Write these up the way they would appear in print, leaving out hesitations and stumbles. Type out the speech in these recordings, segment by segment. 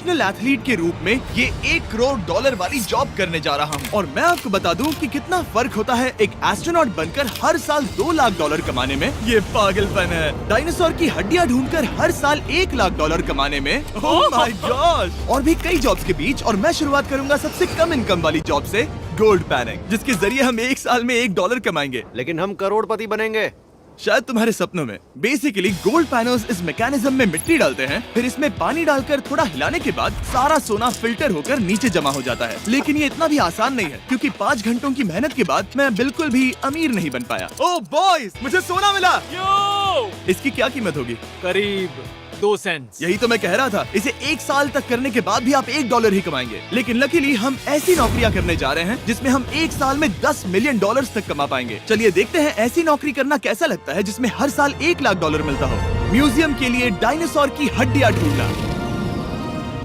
Professional athlete के रूप में ये $1 करोड़ वाली जॉब करने जा रहा हूँ। और मैं आपको बता दूं कि कितना फर्क होता है एक एस्ट्रोनॉट बनकर हर साल $2 लाख कमाने में। ये पागलपन है। डायनासोर की हड्डियाँ ढूंढकर हर साल $1 लाख कमाने में। Oh my God. और भी कई जॉब्स के बीच, और मैं शुरुआत करूंगा सबसे कम इनकम वाली जॉब से, गोल्ड पैनिंग, जिसके जरिए हम एक साल में $1 कमाएंगे। लेकिन हम करोड़पति बनेंगे शायद तुम्हारे सपनों में। बेसिकली गोल्ड पैनर्स इस मैकेनिज्म में मिट्टी डालते हैं, फिर इसमें पानी डालकर थोड़ा हिलाने के बाद सारा सोना फिल्टर होकर नीचे जमा हो जाता है। लेकिन ये इतना भी आसान नहीं है, क्योंकि 5 घंटों की मेहनत के बाद मैं बिल्कुल भी अमीर नहीं बन पाया। ओह बॉयज, मुझे सोना मिला। इसकी क्या कीमत होगी? करीब 2 सेंट्स। यही तो मैं कह रहा था। इसे 1 साल तक करने के बाद भी आप $1 ही कमाएंगे। लेकिन लकीली हम ऐसी नौकरियां करने जा रहे हैं जिसमें हम 1 साल में $10 मिलियन तक कमा पाएंगे। चलिए देखते हैं ऐसी नौकरी करना कैसा लगता है जिसमें हर साल $1 लाख मिलता हो। म्यूजियम के लिए डायनासोर की हड्डियां ढूंढना।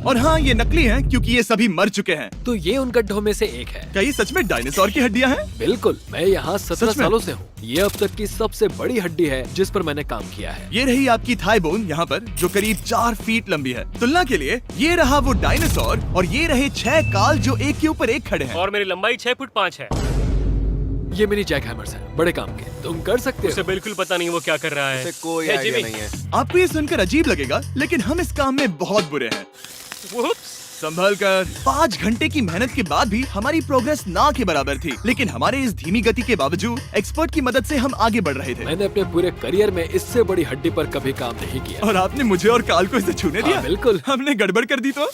और हाँ, ये नकली हैं क्योंकि ये सभी मर चुके हैं। तो ये उन गड्ढों में से एक है। क्या ये सच में डायनासोर की हड्डियां हैं? बिल्कुल, मैं यहाँ 17 सच में? सालों से हूँ। ये अब तक की सबसे बड़ी हड्डी है जिस पर मैंने काम किया है। ये रही आपकी थाई बोन यहाँ पर, जो करीब 4 फीट लंबी है। तुलना के लिए ये रहा वो डायनासोर, और ये रहे 6 काल जो एक के ऊपर एक खड़े हैं। और मेरी लंबाई 6 फुट 5 है। ये मेरी जैक हैमर्स है, बड़े काम के। तुम कर सकते उसे हो। बिल्कुल पता नहीं वो क्या कर रहा है। इसे कोई है, आइडिया जिमी। नहीं है। आपको ये सुनकर अजीब लगेगा, लेकिन हम इस काम में बहुत बुरे हैं। Whoops! संभल कर। 5 घंटे की मेहनत के बाद भी हमारी प्रोग्रेस ना के बराबर थी। लेकिन हमारे इस धीमी गति के बावजूद एक्सपर्ट की मदद से हम आगे बढ़ रहे थे। मैंने अपने पूरे करियर में इससे बड़ी हड्डी पर कभी काम नहीं किया। और आपने मुझे और काल को इसे छूने दिया? हाँ, बिल्कुल। हमने गड़बड़ कर दी तो?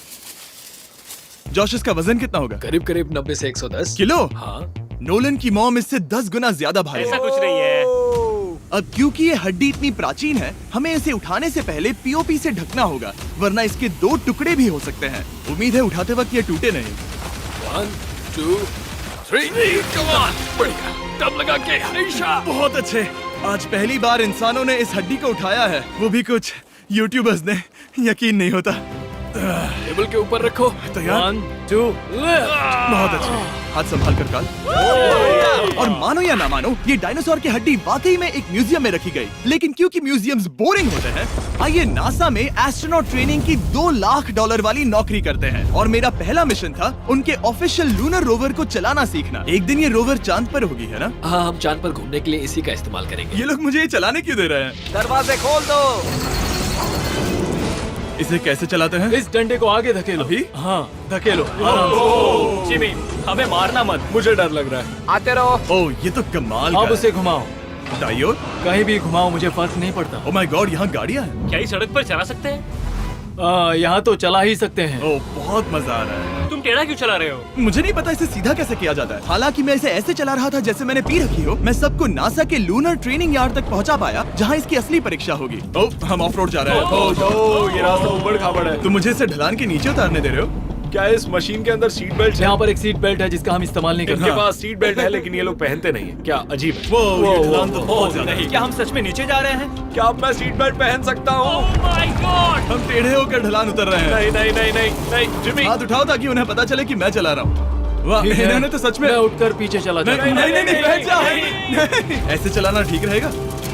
जोश, इसका वजन कितना होगा? करीब करीब 90 से 110 किलो? हाँ। नोलन की मॉम इससे 10 गुना ज्यादा भारी ऐसा है। कुछ नहीं है। अब क्योंकि ये हड्डी इतनी प्राचीन है, हमें इसे उठाने से पहले पीओपी से ढकना होगा, वरना इसके 2 टुकड़े भी हो सकते हैं। उम्मीद है उठाते वक्त ये टूटे नहीं। 1 2 3 कम ऑन। बढ़िया, दम लगा के हमेशा। बहुत अच्छे। आज पहली बार इंसानों ने इस हड्डी को उठाया है, वो भी कुछ यूट्यूबर्स ने। यकीन नहीं होता। टेबल के ऊपर रखो। तैयार? 1 2 बहुत अच्छे। हाथ संभाल कर काल। और मानो या ना मानो, ये डायनासोर की हड्डी वाकई में एक म्यूजियम में रखी गई। लेकिन क्योंकि म्यूजियम्स बोरिंग होते हैं, आइए नासा में एस्ट्रोनॉट ट्रेनिंग की $2 लाख वाली नौकरी करते हैं। और मेरा पहला मिशन था उनके ऑफिशियल लूनर रोवर को चलाना सीखना। एक दिन ये रोवर चांद पर होगी, है ना? हाँ, हम चांद पर घूमने के लिए इसी का इस्तेमाल करेंगे। ये लोग मुझे ये चलाने क्यों दे रहे हैं? दरवाजे खोल दो। इसे कैसे चलाते हैं? इस डंडे को आगे धकेलो। अभी? हाँ, धकेलो। जिमी, हमें मारना मत। मुझे डर लग रहा है। आते रहो। ओह, ये तो कमाल अब का उसे घुमाओ। है। दाईं ओर? कहीं भी घुमाओ, मुझे फर्क नहीं पड़ता। ओह माय गॉड, यहाँ गाड़ियाँ हैं। क्या इस सड़क पर चला सकते हैं? यहाँ तो चला ही सकते हैं। ओह, बहुत मजा आ रहा है। तुम टेढ़ा क्यों चला रहे हो? मुझे नहीं पता इसे सीधा कैसे किया जाता है। हालांकि मैं इसे ऐसे चला रहा था जैसे मैंने पी रखी हो। मैं सबको नासा के लूनर ट्रेनिंग यार्ड तक पहुंचा पाया, जहां इसकी असली परीक्षा होगी। ओह, हम ऑफ रोड जा रहे हैं। ये रास्ता ऊबड़ खाबड़ है। तुम मुझे इसे ढलान के नीचे उतारने दे रहे हो? क्या इस मशीन के अंदर सीट बेल्ट है? यहाँ पर एक सीट बेल्ट है जिसका हम इस्तेमाल नहीं करते। इनके पास सीट बेल्ट है लेकिन ये लोग पहनते नहीं है। क्या अजीब है। वो, ये ढलान तो बहुत ज्यादा है। क्या हम सच में नीचे जा रहे हैं? क्या अब मैं सीट बेल्ट पहन सकता हूँ? Oh my God! हम टेढ़े होकर ढलान उतर रहे हैं। नहीं नहीं नहीं नहीं नहीं जिमी। हाथ उठाओ ताकि उन्हें पता चले कि मैं चला रहा हूँ। वाह, ठीक है। इन्होंने तो सच में। मैं उठकर पीछे चला नहीं जाता हूँ। नहीं नहीं, बैठ जा। नहीं, ऐसे चलाना ठीक रहेगा?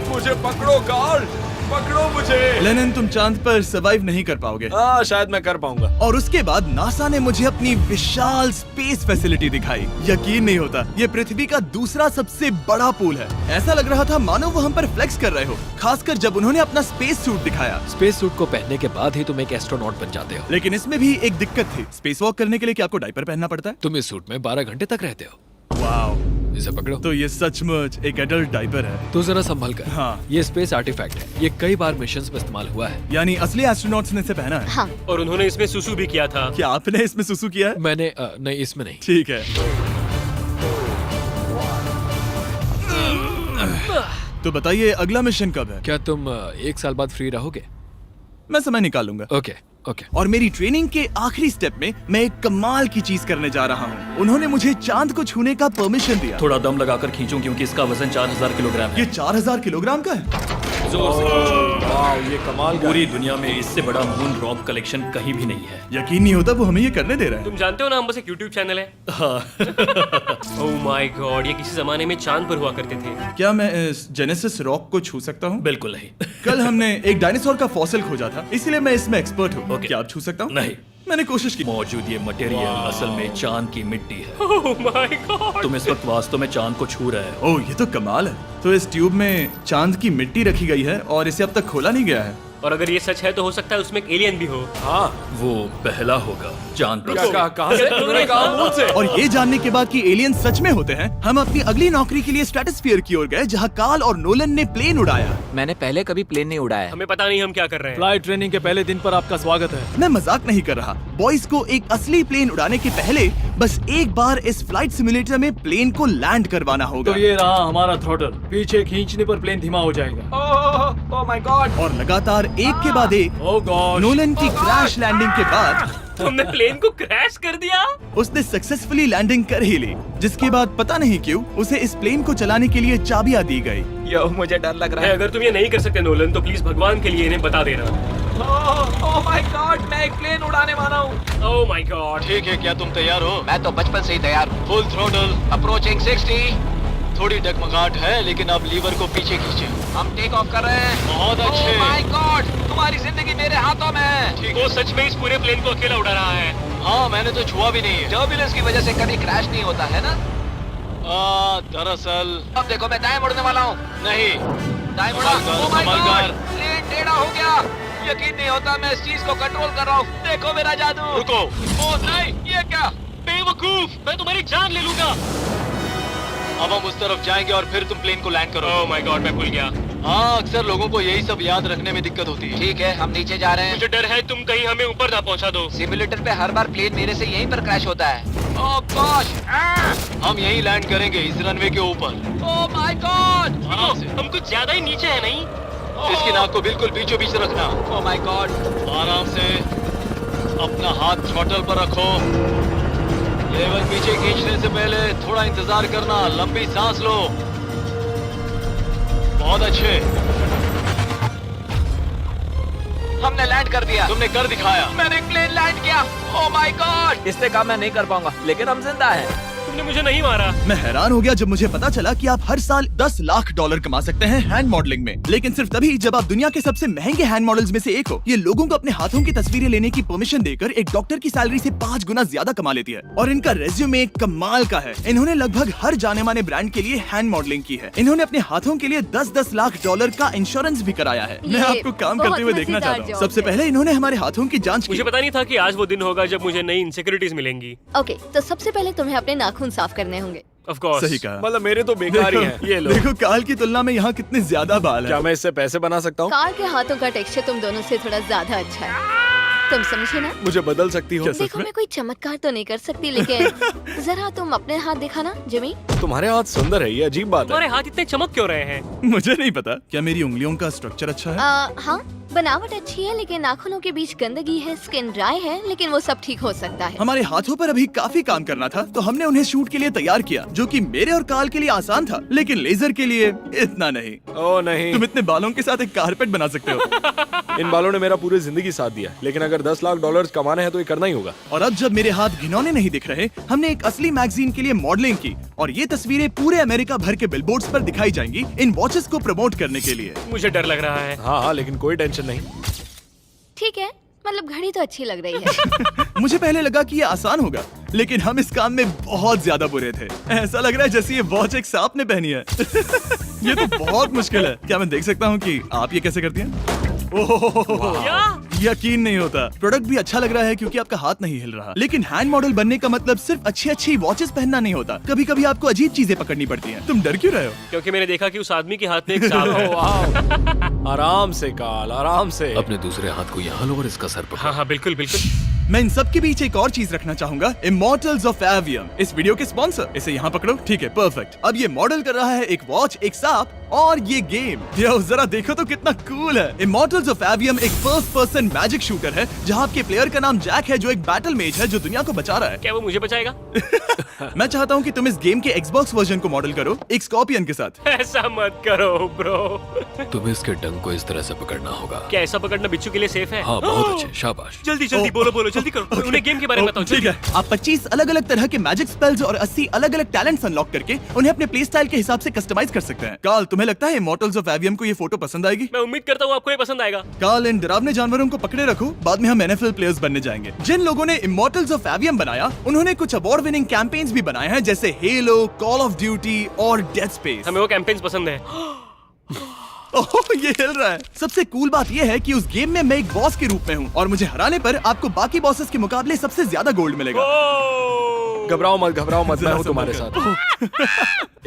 मुझे पकड़ो कार्ल, पकड़ो मुझे। लेनिन, तुम चांद पर सर्वाइव नहीं कर पाओगे। हाँ, शायद मैं कर पाऊंगा। और उसके बाद नासा ने मुझे अपनी विशाल स्पेस फैसिलिटी दिखाई। यकीन नहीं होता, ये पृथ्वी का दूसरा सबसे बड़ा पूल है। ऐसा लग रहा था मानो वो हम पर फ्लेक्स कर रहे हो, खासकर जब उन्होंने अपना स्पेस सूट दिखाया। स्पेस सूट को पहनने के बाद ही तुम एक एस्ट्रोनॉट बन जाते हो। लेकिन इसमें भी एक दिक्कत थी। स्पेस वॉक करने के लिए क्या आपको डायपर पहनना पड़ता है? तुम इस सूट में 12 घंटे तक रहते हो। वाओ, इसे पकड़ो। तो ये सचमुच एक एडल्ट डायपर है। तो जरा संभल कर। हाँ। ये स्पेस आर्टिफैक्ट है। ये कई बार मिशंस में इस्तेमाल हुआ है। यानी असली एस्ट्रोनॉट्स ने इसे पहना है। हाँ, और उन्होंने इसमें सुसु भी किया था। क्या आपने इसमें सुसु किया है? मैंने नहीं, इसमें नहीं। ठीक है। तो बताइए अगला मिशन कब है? क्या तुम 1 साल बाद फ्री रहोगे? मैं समय निकालूंगा। Okay okay. और मेरी ट्रेनिंग के आखिरी स्टेप में मैं एक कमाल की चीज करने जा रहा हूँ। उन्होंने मुझे चांद को छूने का परमिशन दिया। थोड़ा दम लगाकर खींचूं क्योंकि इसका वजन 4000 किलोग्राम है। ये 4000 किलोग्राम का है। जोर से। वाह, ये कमाल का पूरी दुनिया में इससे बड़ा मून रॉक कलेक्शन कहीं भी नहीं है। यकीन नहीं होता वो हमें ये करने दे रहा है। तुम जानते हो ना, हम बस एक YouTube चैनल है। Oh my God! ये किसी जमाने में चांद पर हुआ करते थे। क्या मैं इस जेनेसिस रॉक को छू सकता हूँ? बिल्कुल नहीं। कल हमने एक डायनासोर का फॉसिल खोजा था, इसलिए मैं इसमें एक्सपर्ट हूँ। ओके। क्या आप छू सकता हूँ? नहीं। मैंने कोशिश की। मौजूद ये मटेरियल असल में चांद की मिट्टी है। Oh my God. तुम इस वक्त वास्तव में चांद को छू रहे हो। ओह, ये तो कमाल है। तो इस ट्यूब में चांद की मिट्टी रखी गई है और इसे अब तक खोला नहीं गया है। और अगर ये सच है तो हो सकता है उसमें एक एलियन भी हो। हाँ, वो पहला होगा चांद पर। क्या कहा? कहाँ से? तुमने कहा मुंह से। और ये जानने के बाद कि एलियन सच में होते हैं, हम अपनी अगली नौकरी के लिए स्ट्रेटोस्फीयर की ओर गए, जहाँ कार्ल और नोलन ने प्लेन उड़ाया। मैंने पहले कभी प्लेन नहीं उड़ाया। हमें पता नहीं हम क्या कर रहे हैं। फ्लाइट ट्रेनिंग के पहले दिन पर आपका स्वागत है। मैं मजाक नहीं कर रहा। बॉयज को एक असली प्लेन उड़ाने के पहले बस एक बार इस फ्लाइट सिमुलेटर में प्लेन को लैंड करवाना होगा। तो ये रहा हमारा थ्रॉटल। पीछे खींचने पर प्लेन धीमा हो जाएगा। Oh my God. और लगातार एक के बाद एक ओह गॉड। नोलन की क्रैश लैंडिंग के बाद तुमने प्लेन को क्रैश कर दिया। उसने सक्सेसफुली लैंडिंग कर ही ली, जिसके बाद पता नहीं क्यों उसे इस प्लेन को चलाने के लिए चाबियां दी गई। यो, मुझे डर लग रहा है। अगर तुम ये नहीं कर सकते नोलन तो प्लीज भगवान के लिए इन्हें बता देना। ओह माय गॉड, मैं एक प्लेन उड़ाने वाला हूँ। Oh my God. ठीक है, क्या तुम तैयार हो? मैं तो बचपन से ही तैयार हूँ। Full throttle, approaching 60। थोड़ी डगमगाहट है लेकिन अब लीवर को पीछे खींचे। हम टेक ऑफ कर रहे हैं। बहुत अच्छे। ओह माय गॉड, तुम्हारी जिंदगी मेरे हाथों में है। ठीक वो है। सच में इस पूरे प्लेन को अकेला उड़ा रहा है। हाँ, मैंने तो छुआ भी नहीं है। टर्बुलेंस की वजह से कभी क्रैश नहीं होता है ना। दरअसल अब देखो, मैं दाएं मुड़ने वाला हूँ। नहीं। दाएं मुड़ा। संभल कर, ओह माय संभल गॉड, कर। प्लेन टेढ़ा हो गया। यकीन नहीं होता मैं इस चीज को कंट्रोल कर रहा हूँ। देखो मेरा जादू। रुको। ओह नहीं, ये क्या? बेवकूफ, मैं तुम्हारी जान ले लूंगा। अब हम उस तरफ जाएंगे और फिर तुम प्लेन को लैंड करो। ओह माय गॉड, मैं भूल गया। हाँ, अक्सर लोगों को यही सब याद रखने में दिक्कत होती है। ठीक है, हम नीचे जा रहे हैं। मुझे डर है तुम कहीं हमें ऊपर ना पहुंचा दो। सिमुलेटर पे हर बार प्लेन मेरे से यहीं पर क्रैश होता है। ओह गॉश। हम यहीं लैंड करेंगे, इस रनवे के ऊपर। Oh my God. आराम से। हम कुछ ज्यादा ही नीचे है नहीं? इसकी नाक को बिल्कुल बीचों बीच रखना। Oh my God. आराम से। अपना हाथ थ्रॉटल पर रखो। लेवल पीछे खींचने से पहले थोड़ा इंतजार करना। लंबी सांस लो। बहुत अच्छे। हमने लैंड कर दिया। तुमने कर दिखाया। मैंने प्लेन लैंड किया। Oh my God. इससे काम मैं नहीं कर पाऊंगा, लेकिन हम जिंदा हैं। तुमने मुझे नहीं मारा। मैं हैरान हो गया जब मुझे पता चला कि आप हर साल 10 लाख डॉलर कमा सकते हैं हैंड मॉडलिंग में, लेकिन सिर्फ तभी जब आप दुनिया के सबसे महंगे हैंड मॉडल्स में से एक हो। ये लोगों को अपने हाथों की तस्वीरें लेने की परमिशन देकर एक डॉक्टर की सैलरी से 5 गुना ज्यादा कमा लेती है। और इनका रेज्यूमे कमाल का है। इन्होंने लगभग हर जाने माने ब्रांड के लिए हैंड मॉडलिंग की है। इन्होंने अपने हाथों के लिए 10-10 लाख डॉलर का इंश्योरेंस भी कराया है। मैं आपको काम करते हुए देखना चाहता हूँ। सबसे पहले इन्होंने हमारे हाथों की जाँच मुझे की। पता नहीं था कि आज वो दिन होगा जब मुझे नई इनसिक्योरिटीज मिलेंगी। ओके, तो सबसे पहले तुम्हें अपने नाखून साफ करने होंगे। Of course. सही कहा। मतलब मेरे तो बेकार ही हैं। ये लो। देखो काल की तुलना में यहाँ कितने ज्यादा बाल क्या हैं। मैं इससे पैसे बना सकता हूँ? कार के हाथों का टेक्सचर तुम दोनों से थोड़ा ज्यादा अच्छा है। तुम समझे ना? मुझे बदल सकती हो? देखो, मैं कोई चमत्कार तो नहीं कर सकती, लेकिन जरा तुम अपने हाथ दिखाना जिमी। तुम्हारे हाथ सुंदर है, ये अजीब बात है। तुम्हारे हाथ इतने चमक क्यों रहे हैं? मुझे नहीं पता। क्या मेरी उंगलियों का स्ट्रक्चर अच्छा है? हाँ, बनावट अच्छी है, लेकिन नाखूनों के बीच गंदगी है, स्किन ड्राई है, लेकिन वो सब ठीक हो सकता है। हमारे हाथों पर अभी काफी काम करना था, तो हमने उन्हें शूट के लिए तैयार किया, जो कि मेरे और काल के लिए आसान था, लेकिन लेजर के लिए इतना नहीं। ओह नहीं। तुम इतने बालों के साथ एक कारपेट बना सकते हो। इन बालों ने मेरा पूरी जिंदगी साथ दिया, लेकिन अगर 10 लाख डॉलर कमाने हैं तो ये करना ही होगा। और अब जब मेरे हाथ घिनौने नहीं दिख रहे, हमने एक असली मैगजीन के लिए मॉडलिंग की, और ये तस्वीरें पूरे अमेरिका भर के बिलबोर्ड्स पर दिखाई जाएंगी इन वॉचेस को प्रमोट करने के लिए। मुझे डर लग रहा है। हाँ हाँ, लेकिन कोई टेंशन नहीं। ठीक है, मतलब घड़ी तो अच्छी लग रही है। मुझे पहले लगा कि ये आसान होगा, लेकिन हम इस काम में बहुत ज्यादा बुरे थे। ऐसा लग रहा है जैसे ये वॉच एक सांप ने पहनी है। ये तो बहुत मुश्किल है। क्या मैं देख सकता हूँ कि आप ये कैसे करती हैं? ओह, क्या? यकीन नहीं होता। प्रोडक्ट भी अच्छा लग रहा है क्योंकि आपका हाथ नहीं हिल रहा, लेकिन हैंड मॉडल बनने का मतलब सिर्फ अच्छी वॉचेस पहनना नहीं होता। कभी कभी आपको अजीब चीजें पकड़नी पड़ती हैं। तुम डर क्यों रहे हो? क्योंकि मैंने देखा कि उस आदमी के हाथ में एक सांप है। वाह। आराम से काल, आराम से। अपने दूसरे हाथ को यहाँ लो और इसका सर पकड़ो। हाँ हाँ, बिल्कुल बिल्कुल। मैं इन सब के बीच एक और चीज रखना चाहूंगा, इमॉर्टल्स ऑफ एवियम, इस वीडियो के स्पॉन्सर। इसे यहाँ पकड़ो। ठीक है, परफेक्ट। अब ये मॉडल कर रहा है एक वॉच, एक सांप और ये गेम। यो, जरा देखो तो कितना कूल है। इमॉर्टल्स ऑफ एवियम एक फर्स्ट पर्सन मैजिक शूटर है, जहाँ आपके प्लेयर का नाम जैक है, जो एक बैटल मेज है जो दुनिया को बचा रहा है। क्या वो मुझे बचाएगा? मैं चाहता हूँ कि तुम इस गेम के Xbox वर्जन को मॉडल करो, एक स्कॉर्पियन के साथ। ऐसा मत करो ब्रो। तुम्हें इसके डंक को इस तरह से पकड़ना होगा। क्या ऐसा पकड़ना बिच्छू के लिए सेफ है? हाँ, बहुत अच्छे, शाबाश। जल्दी जल्दी बोलो बोलो जल्दी करो, उन्हें गेम के बारे में बताओ। ठीक है, आप 25 अलग अलग तरह के मैजिक स्पेल्स और 80 अलग अलग टैलेंट्स अनलॉक करके उन्हें अपने प्ले स्टाइल के हिसाब से कस्टमाइज कर सकते हैं। कार्ल, तुम्हें लगता है इमॉर्टल्स ऑफ एवियम को ये फोटो पसंद आएगी? मैं उम्मीद करता हूँ आपको ये पसंद आएगा। कार्ल, इन डरावने जानवरों को पकड़े रखो, बाद में हम NFL प्लेयर्स बनने जाएंगे। जिन लोगों ने इमॉर्टल्स ऑफ एवियम बनाया, उन्होंने कुछ अवार्ड विनिंग कैंपेन्स भी बनाए हैं, जैसे हेलो, कॉल ऑफ ड्यूटी और डेड स्पेस। हमें वो कैंपेन्स पसंद है। ओह, ये हिल रहा है। सबसे कूल बात ये है कि उस गेम में मैं एक बॉस के रूप में हूँ और मुझे हराने पर आपको बाकी बॉसेस के मुकाबले सबसे ज्यादा गोल्ड मिलेगा। घबराओ मत, मैं हूँ तुम्हारे साथ।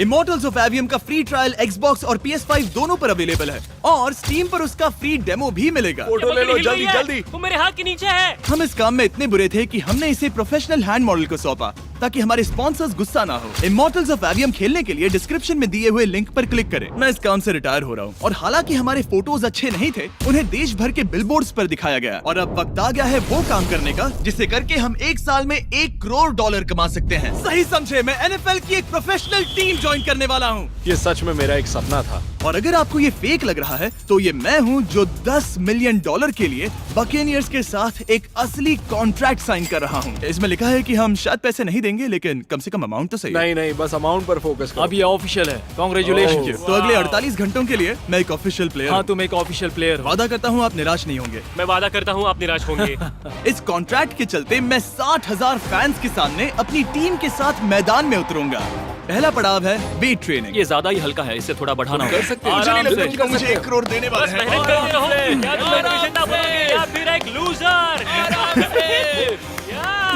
इमॉर्टल्स ऑफ एवियम का फ्री ट्रायल Xbox और PS5 दोनों पर अवेलेबल है और Steam पर उसका फ्री डेमो भी मिलेगा। फोटो ले लो जल्दी जल्दी। वो मेरे हाथ के नीचे है। हम इस काम में इतने बुरे थे कि हमने इसे प्रोफेशनल हैंड मॉडल को सौंपा ताकि हमारे स्पॉन्सर्स गुस्सा ना हो। इमॉर्टल्स ऑफ एवियम खेलने के लिए डिस्क्रिप्शन में दिए हुए लिंक पर क्लिक करें। मैं इस काम से रिटायर हो रहा हूँ और हालांकि हमारे फोटोज अच्छे नहीं थे, उन्हें देश भर के बिलबोर्ड्स पर दिखाया गया और अब वक्त आ गया है वो काम करने का जिसे करके हम एक साल में $1 करोड़ कमा सकते हैं। सही समझे, मैं NFL की एक प्रोफेशनल टीम ज्वाइन करने वाला हूँ। ये सच में मेरा एक सपना था। और अगर आपको ये फेक लग रहा है तो ये मैं हूँ जो $10 मिलियन के लिए बकेनियर्स के साथ एक असली कॉन्ट्रैक्ट साइन कर रहा हूँ। इसमें लिखा है कि हम शायद पैसे नहीं देंगे, लेकिन कम से कम अमाउंट तो सही है। नहीं, बस अमाउंट पर फोकस करो। अब ये ऑफिशियल है। कांग्रेचुलेशन। तो अगले 48 घंटों के लिए मैं एक ऑफिशियल प्लेयर हाँ, हूँ। तुम एक ऑफिशियल प्लेयर हो। वादा करता हूँ आप निराश नहीं होंगे। मैं वादा करता हूँ आप निराश होंगे। इस कॉन्ट्रैक्ट के चलते मैं 60,000 फैंस के सामने अपनी टीम के साथ मैदान में उतरूंगा। पहला पड़ाव है वेट ट्रेनिंग। ये ज्यादा ही हल्का है, इसे थोड़ा बढ़ाना होगा। कर सकते हैं। मुझे नहीं आराम लगता से। कि वो मुझे 1 करोड़ देने वाले बस हैं। मेहनत करते रहो। क्या तुम लोग विजेता बनोगे या फिर एक लूजर?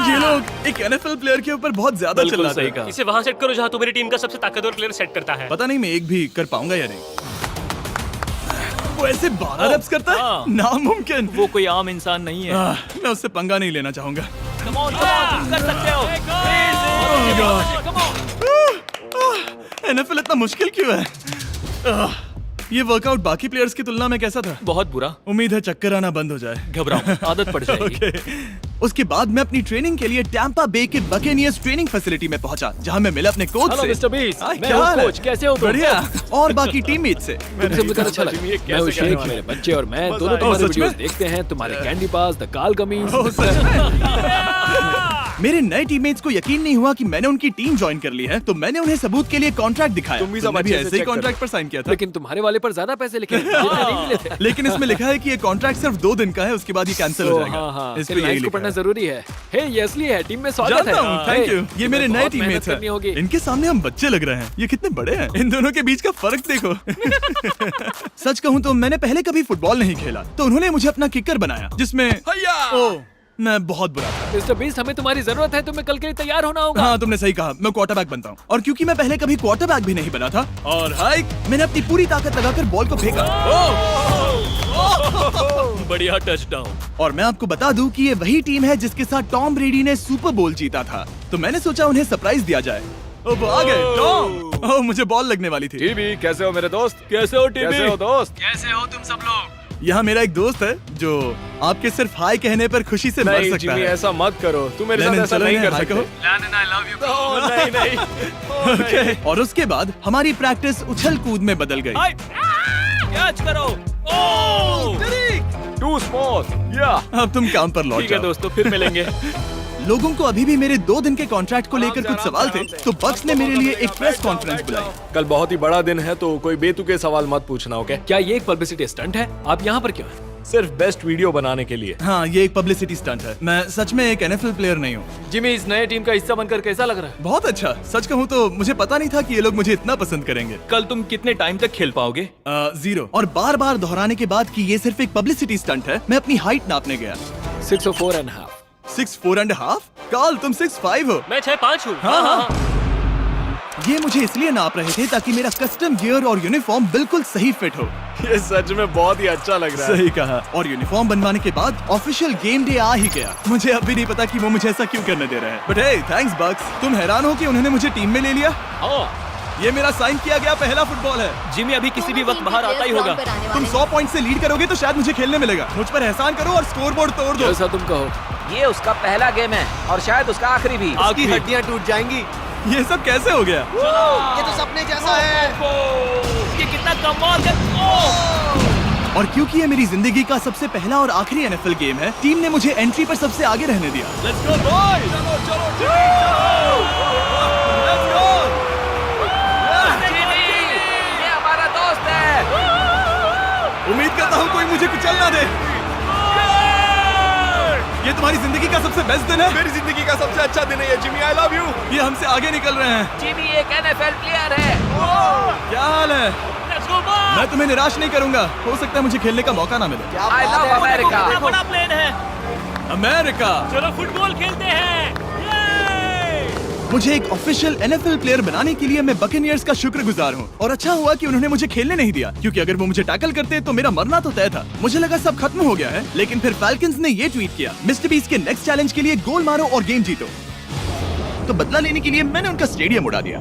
ये लोग एक NFL प्लेयर के ऊपर बहुत ज्यादा बिल्कुल चिल्लाते सही हैं। कहा। इसे वहाँ सेट करो जहाँ तुम्हारी टीम का सबसे ताकतवर प्लेयर सेट करता है। पता नहीं मैं एक भी कर पाऊंगा या नहीं। वो ऐसे 12 रेप्स करता है, हाँ। नामुमकिन। वो कोई आम इंसान नहीं है। मैं उससे पंगा नहीं लेना चाहूंगा। Come on, तुम कर सकते हो। NFL इतना मुश्किल क्यों है? ये वर्कआउट बाकी प्लेयर्स की तुलना में कैसा था? बहुत बुरा। उम्मीद है चक्कर आना बंद हो जाए। घबराओ, आदत पड़ जाएगी। ओके। उसके बाद मैं अपनी ट्रेनिंग के लिए टैंपा बे के बकेनियर्स ट्रेनिंग फैसिलिटी में पहुंचा, जहां मैं मिला अपने कोच हेलो से। मिस्टर बीस, हाय, मैं क्या हूँ हाल है? कोच, कैसे हो तुम? बढ़िया। और बाकी टीममेट से। तुमसे मिलकर अच्छा लगा। मैं हूँ शेख, मेरे बच्चे और मैं दोनों तुम्हारे सच में? वीडियोस देखते हैं। तुम्हारे कैंडी पास, द काल कमीज। ओह, सच में? मेरे नए टीममेट्स को यकीन नहीं हुआ कि मैंने उनकी टीम ज्वाइन कर ली है, तो मैंने उन्हें सबूत के लिए कॉन्ट्रैक्ट दिखाया। तुम भी सब तुमने अच्छे से ऐसे ही check कॉन्ट्रैक्ट करो। पर साइन किया था। लेकिन तुम्हारे वाले पर ज्यादा पैसे लिखे नहीं मिले थे। लेकिन इसमें लिखा है कि ये कॉन्ट्रैक्ट सिर्फ 2 दिन का है, उसके बाद ये कैंसिल हो जाएगा। हाँ, इस पे इन यही लाइन्स को लिखा पढ़ना है। जरूरी है। हे, ये असली है, टीम में स्वागत है। जानता हूँ, थैंक यू। ये मेरे नए बहुत टीममेट्स मेहनत करनी होगी। हैं। इनके सामने हम बच्चे लग रहे हैं। ये कितने बड़े हैं। इन दोनों के बीच का फर्क देखो। सच कहूँ तो मैंने पहले कभी फुटबॉल नहीं खेला, तो उन्होंने मुझे अपना किकर बनाया, जिसमें ओह, मैं बहुत बुरा था। मिस्टर बीस्ट, हमें तुम्हारी जरूरत है। तुम्हें कल के लिए तैयार होना होगा। हाँ, तुमने सही कहा। मैं क्वार्टरबैक बनता हूँ और क्योंकि मैं पहले कभी क्वार्टरबैक भी नहीं बना था और हाइक, मैंने अपनी पूरी ताकत लगाकर बॉल को फेंका। बढ़िया टचडाउन। और मैं आपको बता दूं कि ये वही टीम है जिसके साथ टॉम ब्रेडी ने सुपर बोल जीता था, तो मैंने सोचा उन्हें सरप्राइज दिया जाए। ओ, वो आ गए टॉम। ओह, मुझे बॉल लगने वाली थी। टीबी, कैसे हो मेरे दोस्त? कैसे हो टीबी? कैसे हो दोस्त? कैसे हो तुम सब लोग? यहाँ मेरा एक दोस्त है जो आपके सिर्फ हाय कहने पर खुशी से मर नहीं सकता जिमी, है। ऐसा मत करो। तुम मेरे साथ लेनिन, ऐसा चलो नहीं इन्हें कर हाय सकते। कहो। Landon, I love you. ओह, नहीं। ओके। और उसके बाद हमारी प्रैक्टिस उछल कूद में बदल गई। कैच करो। ओह! Too small. या अब तुम काम पर लौट ठीक है जाओ। दोस्तों, फिर मिलेंगे। लोगों को अभी भी मेरे 2 दिन के कॉन्ट्रैक्ट को लेकर कुछ सवाल थे, तो बक्स ने मेरे लिए एक प्रेस कॉन्फ्रेंस बुलाई। कल बहुत ही बड़ा दिन है, तो कोई बेतुके सवाल मत पूछना, ओके? क्या ये एक पब्लिसिटी स्टंट है? आप यहाँ पर क्यों हैं? सिर्फ बेस्ट वीडियो बनाने के लिए। हाँ, ये एक पब्लिसिटी स्टंट है। मैं सच में एक NFL प्लेयर नहीं हूँ। जिमी, इस नए टीम का हिस्सा बनकर कैसा लग रहा है? बहुत अच्छा। सच कहूँ तो मुझे पता नहीं था कि ये लोग मुझे इतना पसंद करेंगे। कल तुम कितने टाइम तक खेल पाओगे? 0। और बार बार दोहराने के बाद कि ये सिर्फ एक पब्लिसिटी स्टंट है, मैं अपनी हाइट नापने गया। 6'4.5". 6'4.5"? कार्ल, तुम 6'5" हो। मैं 6'5" हूँ। हाँ। ये मुझे इसलिए नाप रहे थे ताकि मेरा कस्टम गियर और यूनिफॉर्म बिल्कुल सही फिट हो। ये सच में बहुत ही अच्छा लग रहा है। सही कहा। और यूनिफॉर्म बनवाने के बाद ऑफिशियल गेम डे आ ही गया। मुझे अब भी नहीं पता कि वो मुझे ऐसा क्यों करने दे रहे हैं। बट हे, थैंक्स बक्स। तुम हैरान हो कि उन्होंने मुझे टीम में ले लिया? ये मेरा साइन किया गया पहला फुटबॉल है। जिमी अभी किसी भी वक्त बाहर आता ही होगा। तुम 100 पॉइंट से लीड करोगे तो शायद मुझे खेलने मिलेगा। मुझ पर एहसान करो और स्कोरबोर्ड तोड़ दो। जैसा तुम कहो। ये उसका पहला गेम है और शायद उसका आखिरी भी। उसकी हड्डियां टूट जाएंगी। ये सब कैसे हो गया? ये तो सपने जैसा है। ये कितना कमाल है। और क्योंकि ये मेरी जिंदगी का सबसे पहला और आखिरी एनएफएल गेम है, टीम ने मुझे एंट्री पर सबसे आगे रहने दिया। लेट्स गो बॉयज, चलो चलो लेट्स गो। जिमी, ये हमारा दोस्त है। उम्मीद करता हूँ कोई मुझे कुचल ना दे। ये तुम्हारी जिंदगी का सबसे बेस्ट दिन है। मेरी जिंदगी का सबसे अच्छा दिन है ये जिमी, आई लव यू। ये हमसे आगे निकल रहे हैं। जिमी एक एनएफएल प्लेयर है। क्या हाल है? मैं तुम्हें निराश नहीं करूंगा। हो सकता है मुझे खेलने का मौका ना मिले। I love America. बड़ा प्लेन है। अमेरिका। चलो फुटबॉल खेलते हैं। मुझे एक ऑफिशियल एनएफएल प्लेयर बनाने के लिए मैं बकेनियर्स का शुक्रगुजार हूँ। और अच्छा हुआ कि उन्होंने मुझे खेलने नहीं दिया, क्योंकि अगर वो मुझे टैकल करते तो मेरा मरना तो तय था। मुझे लगा सब खत्म हो गया है, लेकिन फिर फैल्कन्स ने ये ट्वीट किया, मिस्टर बीस्ट के नेक्स्ट चैलेंज के लिए गोल मारो और गेम जीतो। तो बदला लेने के लिए मैंने उनका स्टेडियम उड़ा दिया।